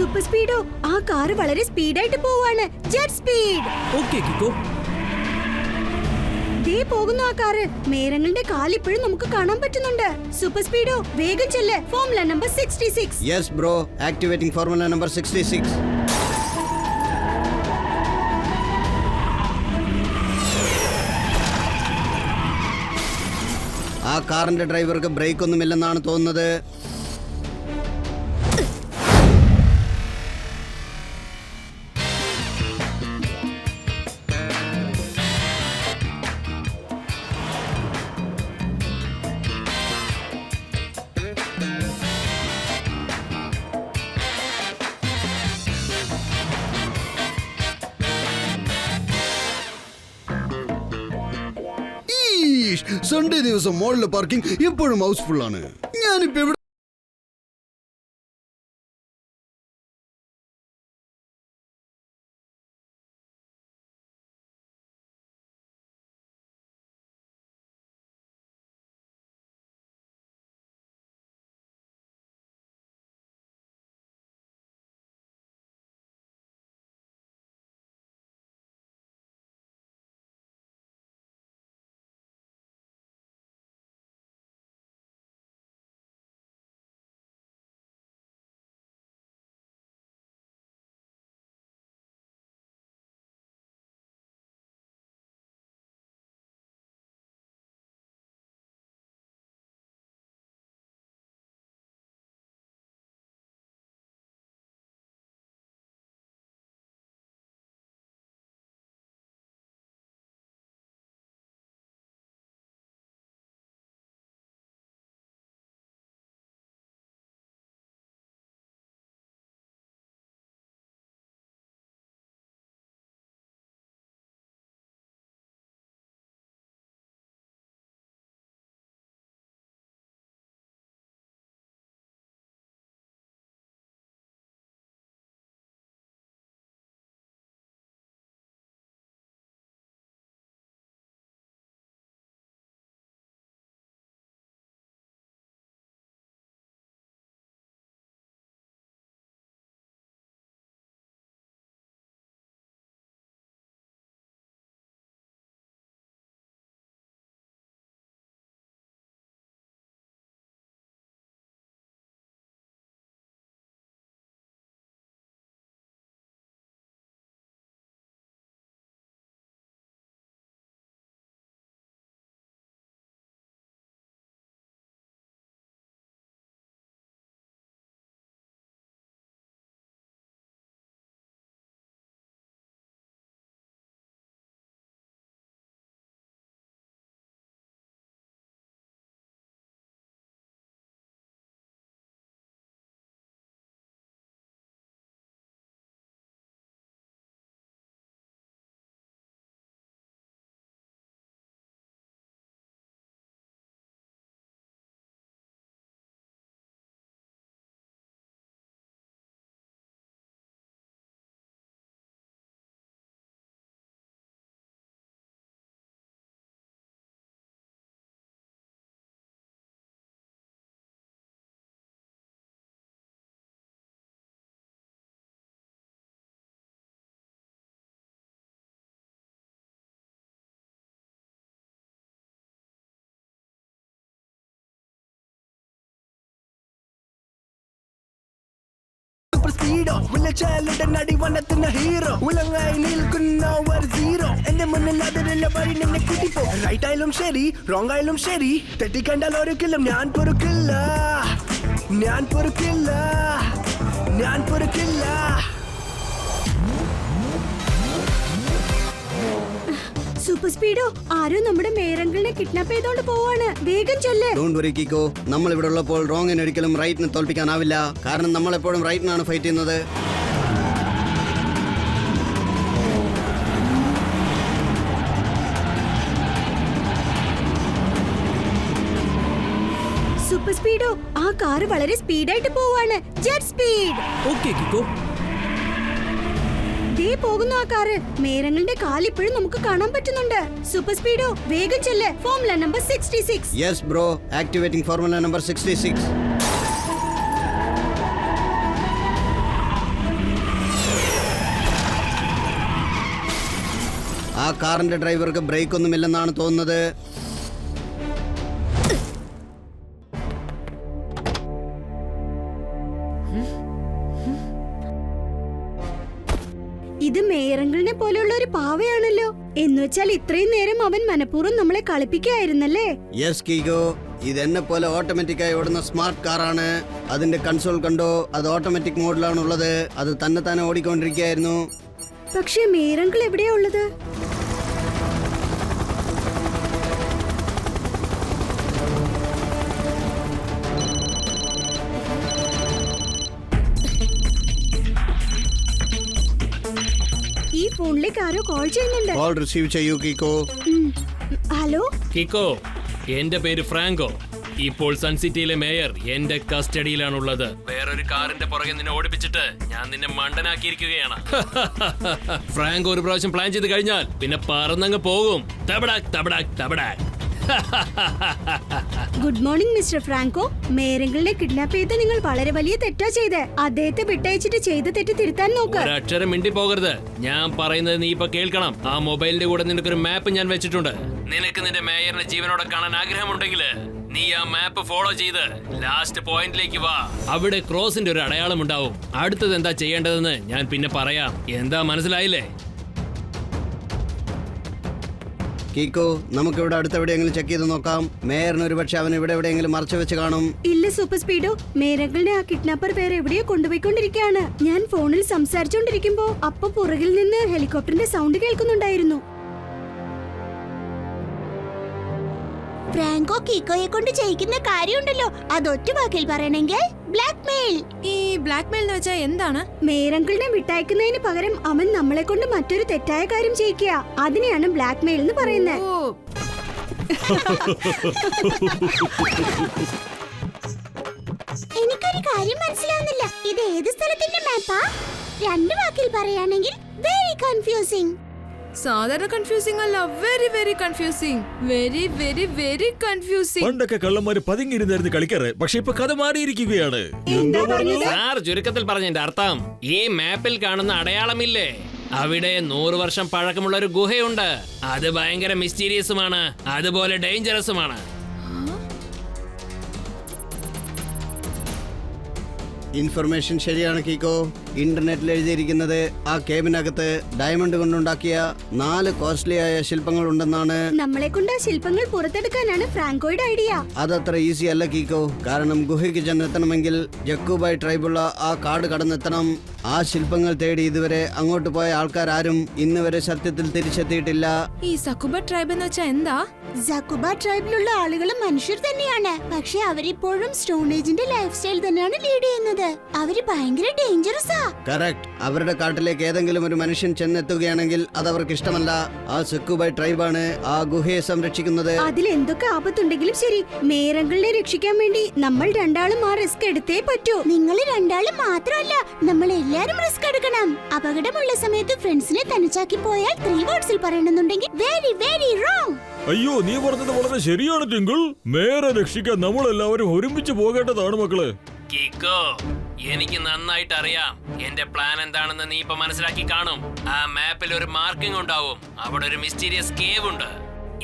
Super സ്പീഡോ, ആ car വളരെ സ്പീഡായിട്ട് പോവാണ്. Jet speed. ഓക്കേ കിക്കോ. ദേ പോകുന്നു ആ കാറ്. മേരങ്ങളുടെ കാൽ ഇപ്പോഴും നമുക്ക് കാണാൻ പറ്റുന്നുണ്ട്. സൂപ്പർ സ്പീഡോ, വേഗം ചെല്ല്. Formula number 66. Yes bro, activating formula number 66. ആ കാറിന്റെ ഡ്രൈവർക്ക് ബ്രേക്ക് ഒന്നുമില്ലെന്നാണ് തോന്നുന്നത്. സൺഡേ ദിവസം മോളിലെ പാർക്കിംഗ് എപ്പോഴും ഹൗസ്ഫുൾ ആണ്. ഞാനിപ്പോ എവിടെ speedo വിളിച്ചാലിടെ നടിവനത്തിന് ഹീറോ ഉലങ്ങായി നിൽക്കുന്ന ഒരു സീറോ എന്റെ മുന്നിൽ അതിലുള്ള വഴി നിന്നെ കിട്ടിപ്പോ റൈറ്റ് ആയാലും ശരി റോങ് ആയാലും ശരി തെറ്റിക്കണ്ടാൽ ഒരിക്കലും ഞാൻ പൊറുക്കില്ല ഞാൻ പൊറുക്കില്ല ഞാൻ പൊറുക്കില്ല സൂപ്പർ സ്പീഡോ, ആരോ നമ്മുടെ മേരങ്കിളിനെ കിഡ്നാപ്പ് ചെയ്തോണ്ട് പോവാണ്. വേഗം ചെല്ല്. ഡോണ്ട് വറി കിക്കോ, നമ്മൾ ഇവിടെ ഉള്ളപ്പോൾ റോങ്ങിന് ഒരിക്കലും റൈറ്റിനെ തോൽപ്പിക്കാനാവില്ല. കാരണം നമ്മൾ എപ്പോഴും റൈറ്റിനാണ് ഫൈറ്റ് ചെയ്യുന്നത്. സൂപ്പർ സ്പീഡോ, ആ കാറ് വളരെ സ്പീഡായിട്ട് പോവാണ്. Jet speed. ഓക്കേ കിക്കോ. ദേ പോകുന്നു ആ കാറ്. മേരങ്ങളുടെ കാൽ ഇപ്പോഴും നമുക്ക് കാണാൻ പറ്റുന്നുണ്ട്. സൂപ്പർ സ്പീഡോ, വേഗം ചെല്ല്. Formula number 66. Yes bro, activating formula number 66. കാറിന്റെ ഡ്രൈവർക്ക് ബ്രേക്ക് ഒന്നുമില്ലെന്നാണ് തോന്നുന്നത്. ഇത് മേയറങ്കിളിനെ പോലെയുള്ള ഒരു പാവയാണല്ലോ. എന്നുവെച്ചാൽ ഇത്രയും നേരം അവൻ മനഃപൂർവ്വം നമ്മളെ കളിപ്പിക്കുകയായിരുന്നല്ലേ? യെസ് കീഗോ, ഇത് എന്നെ പോലെ ഓട്ടോമാറ്റിക്കായി ഓടുന്ന സ്മാർട്ട് കാറാണ്. അതിന്റെ കൺസോൾ കണ്ടോ, അത് ഓട്ടോമാറ്റിക് മോഡിലാണ് ഉള്ളത്. അത് തന്നെ ഓടിക്കൊണ്ടിരിക്കുകയായിരുന്നു. പക്ഷേ മേയറങ്കിൾ എവിടെയാ ഉള്ളത്? ഈ ഫോണിലേക്ക് ആരോ കോൾ ചെയ്യുന്നുണ്ട്. കോൾ റിസീവ് ചെയ്യൂ കീക്കോ. ഹലോ കിക്കോ, എന്റെ പേര് ഫ്രാങ്കോ. ഇപ്പോൾ സൺസിറ്റിയിലെ മേയർ എന്റെ കസ്റ്റഡിയിലാണുള്ളത്. വേറൊരു കാറിന്റെ പുറകെ നിന്നെ ഓടിപ്പിച്ചിട്ട് ഞാൻ നിന്നെ മണ്ടനാക്കിയിരിക്കുകയാണ്. ഫ്രാങ്കോ ഒരു പ്രാവശ്യം പ്ലാൻ ചെയ്ത് കഴിഞ്ഞാൽ പിന്നെ പറന്നങ്ങ് പോകും. തബടാക് തബടാക് തബടാക്. Good morning mister Franco. മേയറങ്കിളിനെ കിഡ്നാപ്പ് ചെയ്ത് നിങ്ങൾ വളരെ വലിയ തെറ്റാ ചെയ്തേ. അദ്ദേഹത്തെ വിട്ടയച്ചിട്ട് ചെയ്ത തെറ്റ് തിരുത്താൻ നോക്ക്. ഒരക്ഷരം മിണ്ടി പോകരുത്. ഞാൻ പറയുന്നത് നീ ഇപ്പൊ കേൾക്കണം. ആ മൊബൈലിന്റെ കൂടെ നിനക്കൊരു മാപ്പ് ഞാൻ വെച്ചിട്ടുണ്ട്. നിനക്ക് നിന്റെ മേയറിനെ ജീവനോടെ കാണാൻ ആഗ്രഹമുണ്ടെങ്കിൽ നീ ആ മാപ്പ് ഫോളോ ചെയ്ത് ലാസ്റ്റ് പോയിന്റിലേക്ക് വാ. അവിടെ ക്രോസിന്റെ ഒരു അടയാളം ഉണ്ടാവും. അടുത്തത് എന്താ ചെയ്യേണ്ടതെന്ന് ഞാൻ പിന്നെ പറയാം. എന്താ മനസ്സിലായില്ലേ? കീക്കോ, നമുക്കിവിടെ അടുത്തെവിടെയെങ്കിലും ചെക്ക് ചെയ്ത് നോക്കാം. മേയറിന് ഒരു പക്ഷെ അവൻ ഇവിടെ എവിടെയെങ്കിലും മറച്ചു വെച്ച് കാണും. ഇല്ല സൂപ്പർ സ്പീഡോ, മേയറങ്കിളിനെ ആ കിഡ്നാപ്പർ വേറെ എവിടെയോ കൊണ്ടുപോയിക്കൊണ്ടിരിക്കുകയാണ്. ഞാൻ ഫോണിൽ സംസാരിച്ചോണ്ടിരിക്കുമ്പോ അപ്പൊ പുറകിൽ നിന്ന് ഹെലികോപ്റ്ററിന്റെ സൗണ്ട് കേൾക്കുന്നുണ്ടായിരുന്നു. ഫ്രാങ്കോ കീക്കോയെ കൊണ്ട് ചെയ്യിക്കുന്ന കാര്യമുണ്ടല്ലോ, അതൊറ്റ വാക്കിൽ പറയണെങ്കിൽ ബ്ലാക്ക്മെയിൽ. ഈ ബ്ലാക്ക്മെയിൽ എന്ന് വെച്ചാൽ എന്താണ്? മേയറങ്കിളിനെ വിട്ടയക്കുന്നതിന് പകരം അവൻ നമ്മളെ കൊണ്ട് മറ്റൊരു തെറ്റായ കാര്യം ചെയ്യിക്കുക. അതിനെയാണ് ബ്ലാക്ക്മെയിൽ എന്ന് പറയുന്നത്. ഓ, എനിക്കൊരു കാര്യം മനസ്സിലാവുന്നില്ല. ഇത് ഏത് സ്ഥലത്തിന്റെ മാപ്പാ? രണ്ട് വാക്കിൽ പറയുകയാണെങ്കിൽ വെരി കൺഫ്യൂസിംഗ്. സാധാരണ കൺഫ്യൂസിംഗ് അല്ല, very very confusing. Very very very confusing. പണ്ടൊക്കെ കള്ളന്മാര് പതുങ്ങിയിരുന്നായിരുന്നു കളിക്കാറ്, പക്ഷെ ഇപ്പൊ കഥ മാറിയിരിക്കുകയാണ്. സാർ, ചുരുക്കത്തിൽ പറഞ്ഞതിന്റെ അർത്ഥം, ഈ മാപ്പിൽ കാണുന്ന അടയാളമില്ലേ, അവിടെ 100 വർഷം പഴക്കമുള്ള ഒരു ഗുഹയുണ്ട്. അത് ഭയങ്കര മിസ്റ്റീരിയസുമാണ്, അതുപോലെ ഡേഞ്ചറസുമാണ്. ഇൻഫർമേഷൻ ശരിയാണ് കീക്കോ. ഇന്റർനെറ്റിൽ എഴുതിയിരിക്കുന്നത് ആ കേബിനകത്ത് ഡയമണ്ട് കൊണ്ടുണ്ടാക്കിയ 4 കോസ്റ്റ്ലി ആയ ശില്പങ്ങൾ ഉണ്ടെന്നാണ്. നമ്മളെ കൊണ്ട് ആ ശില്പങ്ങൾ പുറത്തെടുക്കാനാണ് ഫ്രാങ്കോയുടെ ഐഡിയ. അതത്ര ഈസി അല്ല കീക്കോ. കാരണം ഗുഹയ്ക്ക് ചെന്നെത്തണമെങ്കിൽ ജക്കൂബായ് ട്രൈബുള്ള ആ കാട് കടന്നെത്തണം. ആ ശില്പങ്ങൾ തേടി ഇതുവരെ അങ്ങോട്ട് പോയ ആൾക്കാരും ഇന്ന് വരെ സത്യത്തിൽ തിരിച്ചെത്തിയിട്ടില്ല. ഈ സക്കുബ ട്രൈബ് എന്ന് വെച്ചാൽ എന്താ? സക്കുബ ട്രൈബിലുള്ള ആളുകളും മനുഷ്യർ തന്നെയാണ്, പക്ഷെ അവരിപ്പോഴും സ്റ്റോൺ ഏജിന്റെ ലൈഫ് സ്റ്റൈൽ തന്നെയാണ് ലീഡ് ചെയ്യുന്നത്. അവര് ഭയങ്കര ഡേഞ്ചറസാ. കറക്റ്റ്. അവരുടെ കാട്ടിലേക്ക് ഏതെങ്കിലും ഒരു മനുഷ്യൻ ചെന്നെത്തുകയാണെങ്കിൽ അത് അവർക്ക് ഇഷ്ടമല്ല. ആ സെക്കുബായ് ട്രൈബാണ് ആ ഗുഹയെ സംരക്ഷിക്കുന്നത്. അതിൽ എന്തൊക്കെ ആപത്തുണ്ടെങ്കിലും ശരി, മേയറങ്കിളിനെ രക്ഷിക്കാൻ വേണ്ടി നമ്മൾ രണ്ടാളും ആ റിസ്ക് എടുത്തേ പറ്റൂ. നിങ്ങൾ രണ്ടാളും മാത്രമല്ല, നമ്മൾ എല്ലാരും റിസ്ക് എടുക്കണം. അപകടമുള്ള സമയത്ത് ഫ്രണ്ട്സിനെ തനിച്ചാക്കി പോയാൽ 3 വേർഡ്സിൽ പറയണമെന്നുണ്ടെങ്കിൽ വെരി വെരി റോങ്. അയ്യോ, നീ പറഞ്ഞത് വളരെ ശരിയാണ് ടിങ്കിൾ. മേയറെ രക്ഷിക്കാൻ നമ്മളെല്ലാവരും ഒരുമിച്ച് പോകേണ്ടതാണ് മക്കള്. കിക്കോ, എനിക്ക് നന്നായിട്ട് അറിയാം എന്റെ പ്ലാൻ എന്താണെന്ന് നീ ഇപ്പൊ മനസ്സിലാക്കി കാണും. ആ മാപ്പിൽ ഒരു മാർക്കിംഗ് ഉണ്ടാവും. അവിടെ ഒരു മിസ്റ്റീരിയസ് കേവ് ഉണ്ട്.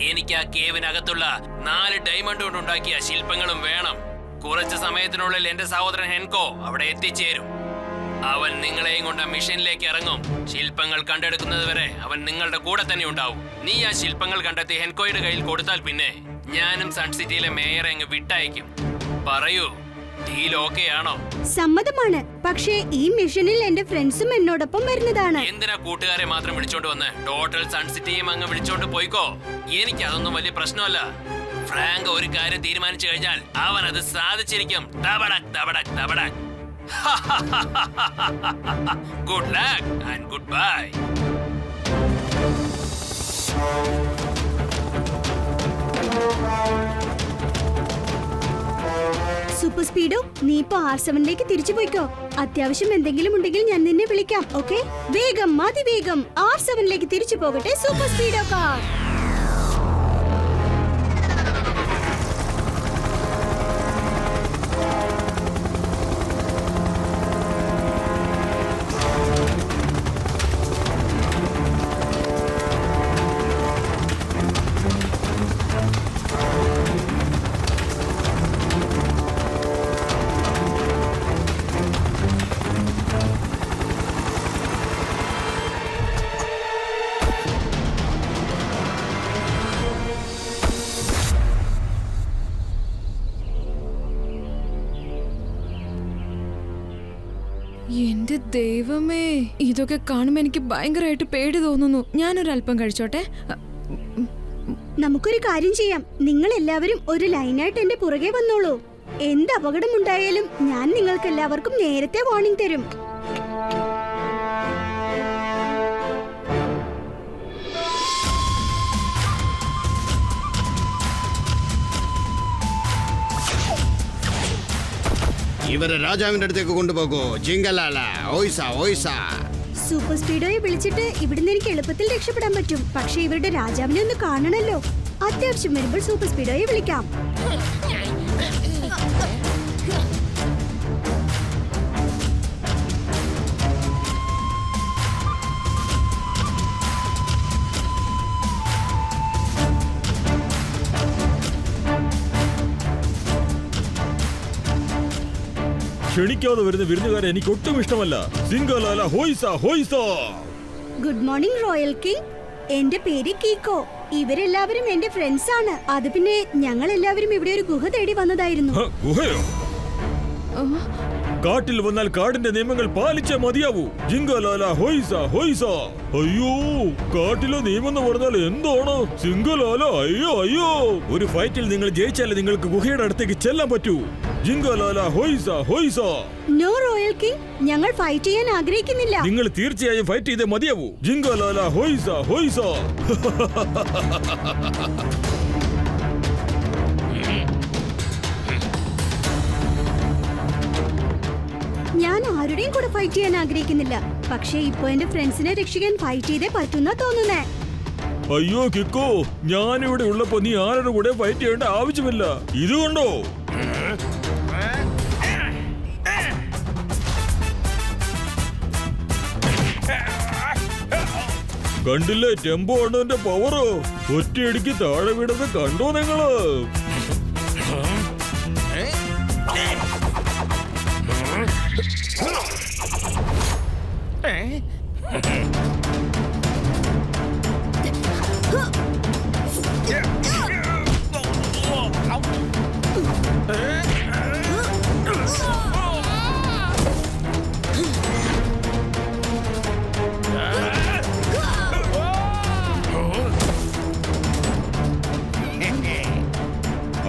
എനിക്ക് ആ കേവിനകത്തുള്ള 4 ഡയമണ്ട് കൊണ്ടുണ്ടാക്കിയ ശില്പങ്ങളും വേണം. കുറച്ച് സമയത്തിനുള്ളിൽ എന്റെ സഹോദരൻ ഹെൻകോ അവിടെ എത്തിച്ചേരും. അവൻ നിങ്ങളെയും കൊണ്ട് മിഷനിലേക്ക് ഇറങ്ങും. ശില്പങ്ങൾ കണ്ടെടുക്കുന്നത് വരെ അവൻ നിങ്ങളുടെ കൂടെ തന്നെ ഉണ്ടാവും. നീ ആ ശില്പങ്ങൾ കണ്ടെത്തി ഹെൻകോയുടെ കയ്യിൽ കൊടുത്താൽ പിന്നെ ഞാനും സൺസിറ്റിയിലെ മേയറെ അങ്ങ് വിട്ടയക്കും. പറയൂ, ഡീൽ ഓക്കേ ആണോ? സമ്മതമാണ്. പക്ഷേ ഈ മിഷനിൽ എന്റെ ഫ്രണ്ട്സും എന്നോടൊപ്പം വരുന്നതാണ്. എന്തിനാ കൂട്ടുകാരെ മാത്രം വിളിച്ചോണ്ട് വന്ന് ടോട്ടൽ സൺസിറ്റിയും അങ്ങ് വിളിച്ചോണ്ട് പോയിക്കോ. എനിക്ക് അതൊന്നും വലിയ പ്രശ്നമല്ല. ഫ്രാങ്ക് ഒരു കാര്യം തീരുമാനിച്ചു കഴിഞ്ഞാൽ അവൻ അത് സാധിച്ചിരിക്കും. തബടക് തബടക് തബടക്. Good luck and goodbye. Super Speedo, നീ ഇപ്പൊ R7ലേക്ക് തിരിച്ചു പോയിക്കോ. അത്യാവശ്യം എന്തെങ്കിലും ഉണ്ടെങ്കിൽ ഞാൻ നിന്നെ വിളിക്കാം. ഓക്കെ, വേഗം അതിവേഗം R7ലേക്ക് തിരിച്ചു പോകട്ടെ സൂപ്പർ സ്പീഡോ കാർ. എന്റെ ദൈവമേ, ഇതൊക്കെ കാണുമ്പോ എനിക്ക് ഭയങ്കരമായിട്ട് പേടി തോന്നുന്നു. ഞാനൊരല്പം കഴിച്ചോട്ടെ. നമുക്കൊരു കാര്യം ചെയ്യാം. നിങ്ങൾ എല്ലാവരും ഒരു ലൈനായിട്ട് എന്റെ പുറകെ വന്നോളൂ. എന്ത് അപകടമുണ്ടായാലും ഞാൻ നിങ്ങൾക്ക് എല്ലാവർക്കും നേരത്തെ വാർണിംഗ് തരും. ഇവരെ രാജാവിന്റെ അടുത്തേക്ക് കൊണ്ടുപോകൂ. ജിങ്കലാല ഓയ്സ ഓയ്സ. സൂപ്പർ സ്പീഡോയെ വിളിച്ചിട്ട് ഇവിടുന്ന് എനിക്ക് എളുപ്പത്തിൽ രക്ഷപ്പെടാൻ പറ്റും. പക്ഷെ ഇവരുടെ രാജാവിനെ ഒന്ന് കാണണല്ലോ. അത്യാവശ്യം വരുമ്പോൾ സൂപ്പർ സ്പീഡോയെ വിളിക്കാം. ക്ഷണിക്കാതെ വരുന്ന വിരുന്നുകാരെ എനിക്ക് ഒട്ടും ഇഷ്ടമല്ല. ജിങ്കലാല ഹോയ്സ ഹോയ്സ. Good morning Royal King. എന്റെ പേര് കീക്കോ. ഇവരെല്ലാവരും എന്റെ ഫ്രണ്ട്സ് ആണ്. അത് പിന്നെ ഞങ്ങൾ എല്ലാവരും ഇവിടെ ഒരു ഗുഹ തേടി വന്നതായിരുന്നു. ഗുഹയോ? കാട്ടിൽ വന്നാൽ കാടിന്റെ നിയമങ്ങൾ പാലിച്ചേ മതിയാവൂ. ജിങ്കലാല ഹോയ്സ ഹോയ്സ. അയ്യോ, കാട്ടിലെ നിയമം എന്ന് പറഞ്ഞാൽ എന്താണ്? ജിങ്കലാല അയ്യോ അയ്യോ. ഒരു ഫൈറ്റിൽ നിങ്ങൾ ജയിച്ചാലേ നിങ്ങൾക്ക് ഗുഹയുടെ അടുത്തേക്ക് ചെല്ലാൻ പറ്റൂ. ജിങ്കലാല ഹോയ്സ ഹോയ്സ. നോ റോയൽ കിങ്, ഞങ്ങൾ ഫൈറ്റ് ചെയ്യാൻ ആഗ്രഹിക്കുന്നില്ല. നിങ്ങൾ തീർച്ചയായും ഫൈറ്റ് ചെയ്തേ മതിയാവൂ. ജിങ്കലാല ഹോയ്സ ഹോയ്സ. ഞാൻ ആരുടെയും കൂടെ ഫൈറ്റ് ചെയ്യാൻ ആഗ്രഹിക്കുന്നില്ല. പക്ഷേ ഇപ്പൊ എന്റെ ഫ്രണ്ട്സിനെ രക്ഷിക്കാൻ ഫൈറ്റ് ചെയ്തേ പറ്റുന്ന തോന്നുന്നേ. അയ്യോ കിക്കോ, ഞാനിവിടെ ഉള്ളപ്പോ നീ ആരുടെ കൂടെ ഫൈറ്റ് ചെയ്യേണ്ട ആവശ്യമില്ല. ഇതുകൊണ്ടോ? കണ്ടില്ലേ ടെമ്പോ അണ്ണന്റെ പവറ്? ഒറ്റയടിക്ക് താഴെ വീണത് കണ്ടോ നിങ്ങള്?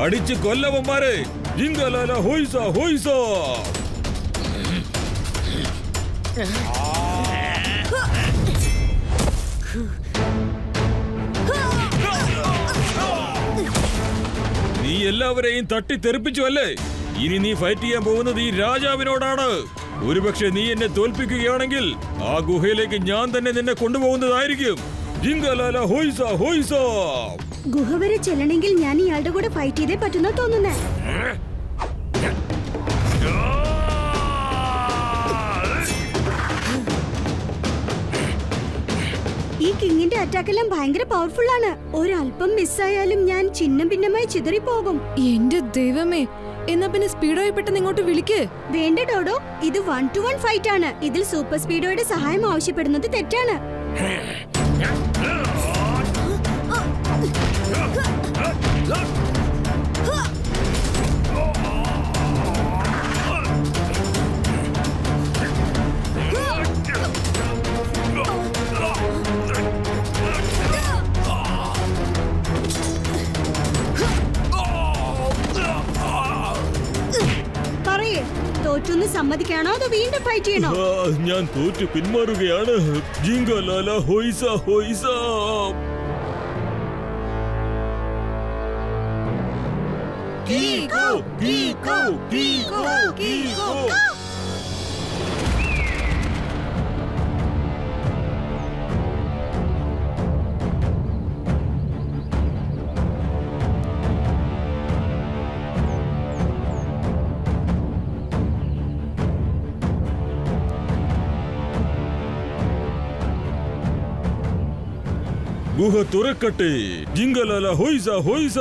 അടിച്ച് കൊല്ലവന്മാരെ. ജിങ്കലാല ഹോയ്സ ഹോയ്സ. നീ എല്ലാവരെയും തട്ടി തെറിപ്പിച്ചു അല്ലേ? ഇനി നീ ഫൈറ്റ് ചെയ്യാൻ പോകുന്നത് ഈ രാജാവിനോടാണ്. ഒരുപക്ഷെ നീ എന്നെ തോൽപ്പിക്കുകയാണെങ്കിൽ ആ ഗുഹയിലേക്ക് ഞാൻ തന്നെ നിന്നെ കൊണ്ടുപോകുന്നതായിരിക്കും. ജിങ്കലാല ഹോയ്സ ഹോയ്സ. ഗുഹ വരെ ചെല്ലണമെങ്കിൽ ഞാൻ ഇയാളുടെ കൂടെ ഫൈറ്റ് ചെയ്തേ പറ്റുന്ന തോന്നുന്നേ. ഈ കിങ്ങിന്റെ അറ്റാക്ക് എല്ലാം ഭയങ്കര പവർഫുൾ ആണ്. ഒരല്പം മിസ്സായാലും ഞാൻ ചിഹ്നം ഭിന്നമായി ചിതറിപ്പോകും. എന്റെ ദൈവമേ, എന്നാ പിന്നെ സ്പീഡോയെ പെട്ടെന്ന് ഇങ്ങോട്ട് വിളിക്ക്. വേണ്ട ഡോഡോ, ഇത് 1-to-1 ഫൈറ്റ് ആണ്. ഇതിൽ സൂപ്പർ സ്പീഡോയുടെ സഹായം ആവശ്യപ്പെടുന്നത് തെറ്റാണ്. പറയേ, തോറ്റൊന്ന് സമ്മതിക്കാണോ അതോ വീണ്ടും ഫൈറ്റ് ചെയ്യണോ? ഞാൻ തോറ്റു പിന്മാറുകയാണ്. ജിങ്കലാല ഹോയ്സ ഹോയ്സ. കീകോ കീകോ കീകോ കീകോ. ഗുഹ തുറക്കട്ടെ. ജിങ്കലാല ഹോയ്സ ഹോയ്സ.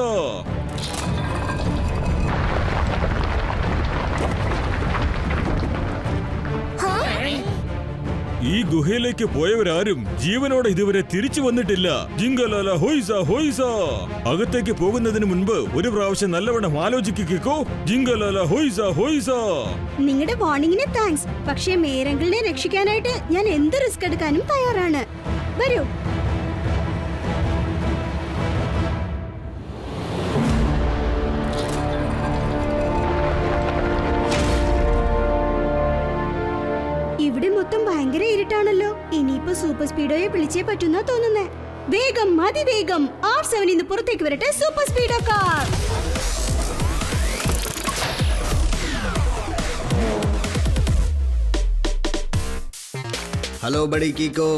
ഈ ഗുഹയിലേക്ക് പോയവരാരും ജീവനോടെ ഇതുവരെ തിരിച്ചു വന്നിട്ടില്ല. ജിങ്കലാല ഹോയ്സ ഹോയ്സ. അകത്തേക്ക് പോകുന്നതിന് മുൻപ് ഒരു പ്രാവശ്യം നല്ലവണ്ണം ആലോചിക്കോ. ജിങ്കലാല ഹോയ്സ ഹോയ്സ. നിങ്ങളുടെ വാർണിംഗിന് താങ്ക്സ്. പക്ഷേ മേയറങ്കിളിനെ രക്ഷിക്കാനായിട്ട് ഞാൻ എന്ത് റിസ്ക് എടുക്കാനും തയ്യാറാണ്. വരൂ. ഇവിടെ മൊത്തം ഭയങ്കര ഇരുട്ടാണല്ലോ. ഇനിയിപ്പോ സൂപ്പർ സ്പീഡോയെ വിളിച്ചേ പറ്റുന്ന തോന്നുന്നേ. വേഗം അതിവേഗം R7 ഇന്ന് പുറത്തേക്ക് വരട്ടെ Super Speedo car. Hello buddy Kiko,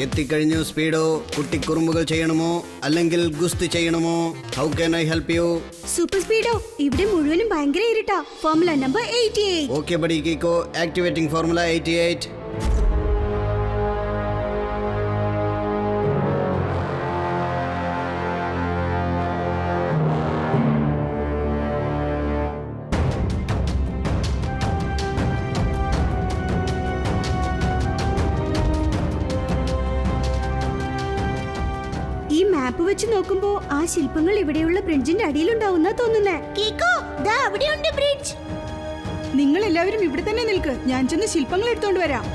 എത്തിക്കഴിഞ്ഞു സ്പീഡോ. കുട്ടിക്കുറുമ്പുകൾ ചെയ്യണമോ അല്ലെങ്കിൽ ഗുസ്തി ചെയ്യണമോ? How can I help you? Super Speedo, ഇവിടെ മുഴുവനും ഭയങ്കര ഇരുട്ടാ. Formula number 88. Okay buddy Kiko, activating formula 88. ഈ മാപ്പ് വെച്ച് നോക്കുമ്പോ ആ ശില്പങ്ങൾ ഇവിടെയുള്ള ബ്രിഡ്ജിന്റെ അടിയിലുണ്ടാവുന്ന തോന്നുന്നേ. കീക്കോ, ദാ അവിടെയുണ്ട് ബ്രിഡ്ജ്. നിങ്ങൾ എല്ലാവരും ഇവിടെ തന്നെ നിൽക്ക്. ഞാൻ ചെന്ന് ശില്പങ്ങൾ എടുത്തോണ്ട് വരാം.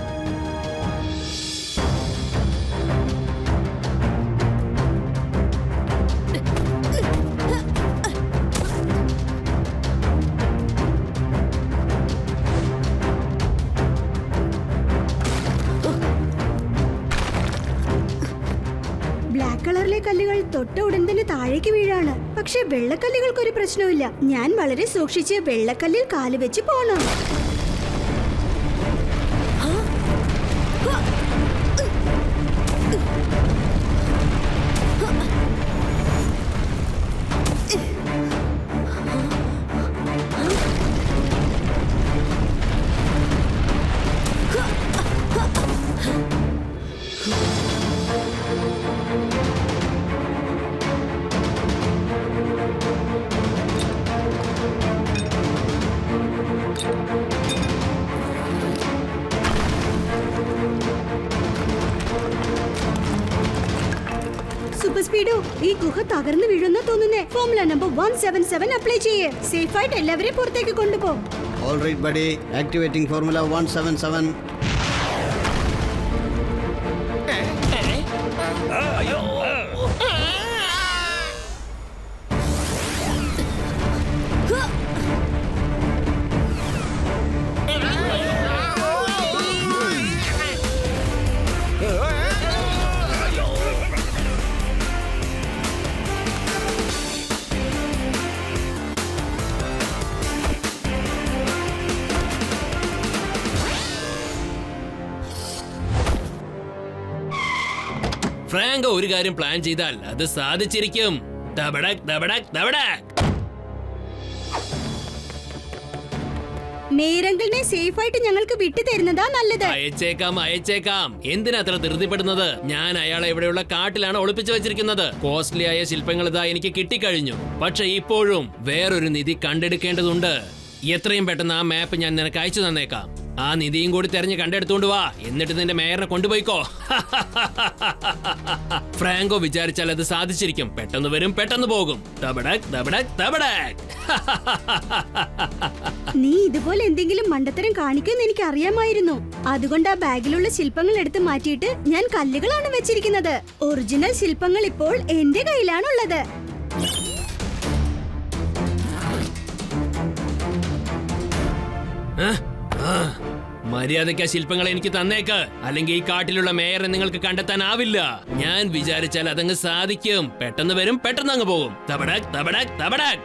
ബ്ലാക്ക് കളറിലെ കല്ലുകൾ തൊട്ട ഉടൻ തന്നെ താഴേക്ക് വീഴാണ്. പക്ഷെ വെള്ളക്കല്ലുകൾക്ക് ഒരു പ്രശ്നവുമില്ല. ഞാൻ വളരെ സൂക്ഷിച്ച് വെള്ളക്കല്ലിൽ കാല് വെച്ച് പോണം. സൂപ്പർ സ്പീഡോ, ഈ ഗുഹ തകർന്നു വീഴുന്ന തോന്നുന്നേ. ഫോർമുല നമ്പർ 177 അപ്ലൈ ചെയ്യേ. സേഫ് ആയിട്ട് എല്ലാവരെയും പുറത്തേക്ക് കൊണ്ടുപോ. All right buddy, activating formula 177. Franco ഒരു കാര്യം പ്ലാൻ ചെയ്താൽ അത് സാധിച്ചിരിക്കും. ദബടക് ദബടക് ദബടക്. മേയറങ്കിളിനെ സേഫ് ആയിട്ട് ഞങ്ങൾക്ക് വിട്ടു തരുന്നതാ നല്ലത്. അയച്ചേക്കാം അയച്ചേക്കാം. എന്തിനാ അത്ര ധൃതിപ്പെടുന്നത്? ഞാൻ അയാളെ ഇവിടെയുള്ള കാട്ടിലാണ് ഒളിപ്പിച്ചു വെച്ചിരിക്കുന്നത്. കോസ്റ്റ്ലി ആയ ശില്പങ്ങൾ ഇതാ എനിക്ക് കിട്ടിക്കഴിഞ്ഞു. പക്ഷെ ഇപ്പോഴും വേറൊരു നിധി കണ്ടെടുക്കേണ്ടതുണ്ട്. എത്രയും പെട്ടെന്ന് ആ മാപ്പ് ഞാൻ നിനക്ക് അയച്ചു തന്നേക്കാം. ആ നിധിയും കൂടി തെരഞ്ഞ് കണ്ടെടുത്തോണ്ട് വാ. എന്നിട്ട് നിന്റെ മേയറിനെ കൊണ്ടുപോയിക്കോ. ഫ്രാങ്കോ വിചാരിച്ചാൽ അത് സാധിച്ചിരിക്കും. പെട്ടെന്ന് വരും, പെട്ടെന്ന് പോകും. ദബടക് ദബടക് ദബടക്. നീ ഇതുപോലെ എന്തെങ്കിലും മണ്ടത്തരം കാണിക്കുമെന്ന് എനിക്ക് അറിയാമായിരുന്നു. അതുകൊണ്ട് ആ ബാഗിലുള്ള ശില്പങ്ങൾ എടുത്ത് മാറ്റിയിട്ട് ഞാൻ കല്ലുകളാണ് വെച്ചിരിക്കുന്നത്. ഒറിജിനൽ ശില്പങ്ങൾ ഇപ്പോൾ എന്റെ കയ്യിലാണുള്ളത്. മര്യാദയ്ക്ക് ആ ശില്പങ്ങൾ എനിക്ക് തന്നേക്ക്. അല്ലെങ്കിൽ ഈ കാട്ടിലുള്ള മേയറെ നിങ്ങൾക്ക് കണ്ടെത്താനാവില്ല. ഞാൻ വിചാരിച്ചാൽ അതങ്ങ് സാധിക്കും. പെട്ടെന്ന് വരും, പെട്ടെന്ന് അങ്ങ് പോകും. തബടക് തബടക് തബടക്.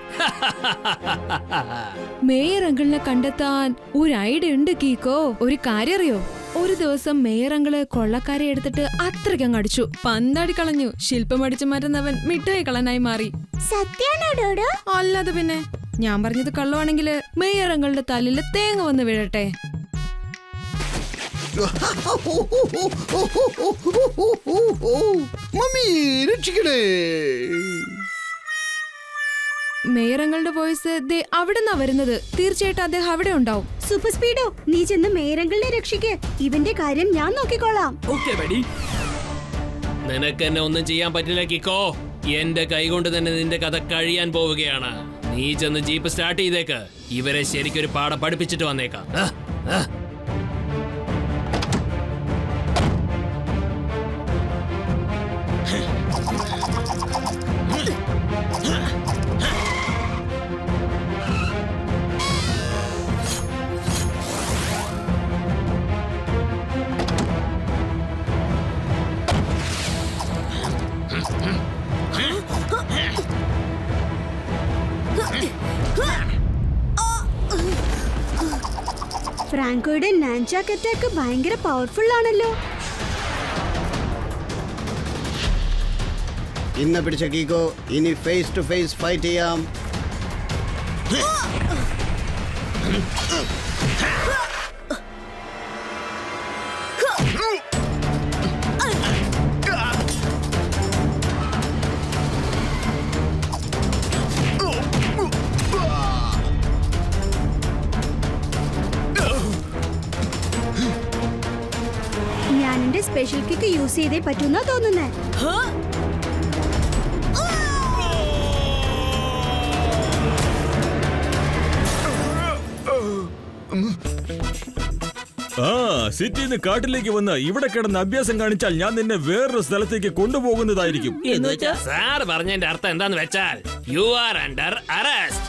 മേയർ അങ്കിളിനെ കണ്ടെത്താൻ ഒരു ഐഡിയ ഉണ്ട് കീക്കോ. ഒരു കാര്യം അറിയോ? ഒരു ദിവസം മേയർ അങ്കിള് കൊള്ളക്കാരെ എടുത്തിട്ട് അത്രയ്ക്കങ്ങ് അടിച്ചു. പന്താടി കളഞ്ഞു. ശില്പം അടിച്ചു മാറ്റുന്നവൻ മിഠായി കളനായി മാറി. സത്യാണോ ഡോഡോ? അല്ലാതെ പിന്നെ. ഞാൻ പറഞ്ഞത് കള്ളമാണെങ്കില് മേയർ അങ്കിളുടെ തലയില് തേങ്ങ വന്ന് വീഴട്ടെ. മമ്മി രക്ഷിക്കണേ. മേയറങ്ങളുടെ വോയിസ് ദേ അവിടെന്നാ വരുന്നത്. തീർച്ചയായിട്ടും അദ്ദേഹം അവിടെ ഉണ്ടാവും. സൂപ്പർ സ്പീഡോ, നീ ചെന്ന് മേയറങ്കിളിനെ രക്ഷിക്ക്. ഇവന്റെ കാര്യം ഞാൻ നോക്കിക്കോളാം. Okay buddy. നിനക്ക് എന്നെ ഒന്നും ചെയ്യാൻ പറ്റില്ല കിക്കോ. എന്റെ കൈകൊണ്ട് തന്നെ നിന്റെ കഥ കഴിയാൻ പോവുകയാണ്. നീ ചെന്ന് ജീപ്പ് സ്റ്റാർട്ട് ചെയ്തേക്ക്. ഇവരെ ശരിക്കൊരു പാഠം പഠിപ്പിച്ചിട്ട് വന്നേക്കാം. ഫ്രാങ്കോയുടെ നാൻചാക്ക് അറ്റാക്ക് ഭയങ്കര പവർഫുൾ ആണല്ലോ. ഇന്ന് പിടിച്ച കീക്കോ, ഇനി ഫേസ് ടു ഫേസ് ഫൈറ്റ് ചെയ്യാം. ഞാൻ എന്റെ സ്പെഷ്യൽ കിക്ക് യൂസ് ചെയ്തേ പറ്റൂന്നാ തോന്നുന്നേ. ആ സിറ്റിന്ന് കാട്ടിലേക്ക് വന്ന് ഇവിടെ കിടന്ന് അഭ്യാസം കാണിച്ചാൽ ഞാൻ നിന്നെ വേറൊരു സ്ഥലത്തേക്ക് കൊണ്ടുപോകുന്നതായിരിക്കും. സാർ പറഞ്ഞതിന്റെ അർത്ഥം എന്താന്ന് വെച്ചാൽ യു ആർ അണ്ടർ അറസ്റ്റ്.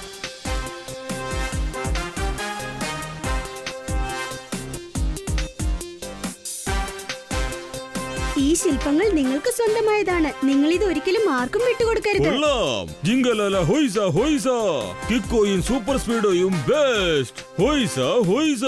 ഈ ശില്പങ്ങൾ നിങ്ങൾക്ക് സ്വന്തമായതാണ്. നിങ്ങൾ ഇത് ഒരിക്കലും ആർക്കും വിട്ടുകൊടുക്കരുത്. കൊള്ളാം. ജിങ്കലാല ഹോയ്സ ഹോയ്സ. കിക്കോയും സൂപ്പർ സ്പീഡോയും ബെസ്റ്റ്. ഹോയ്സ ഹോയ്സ.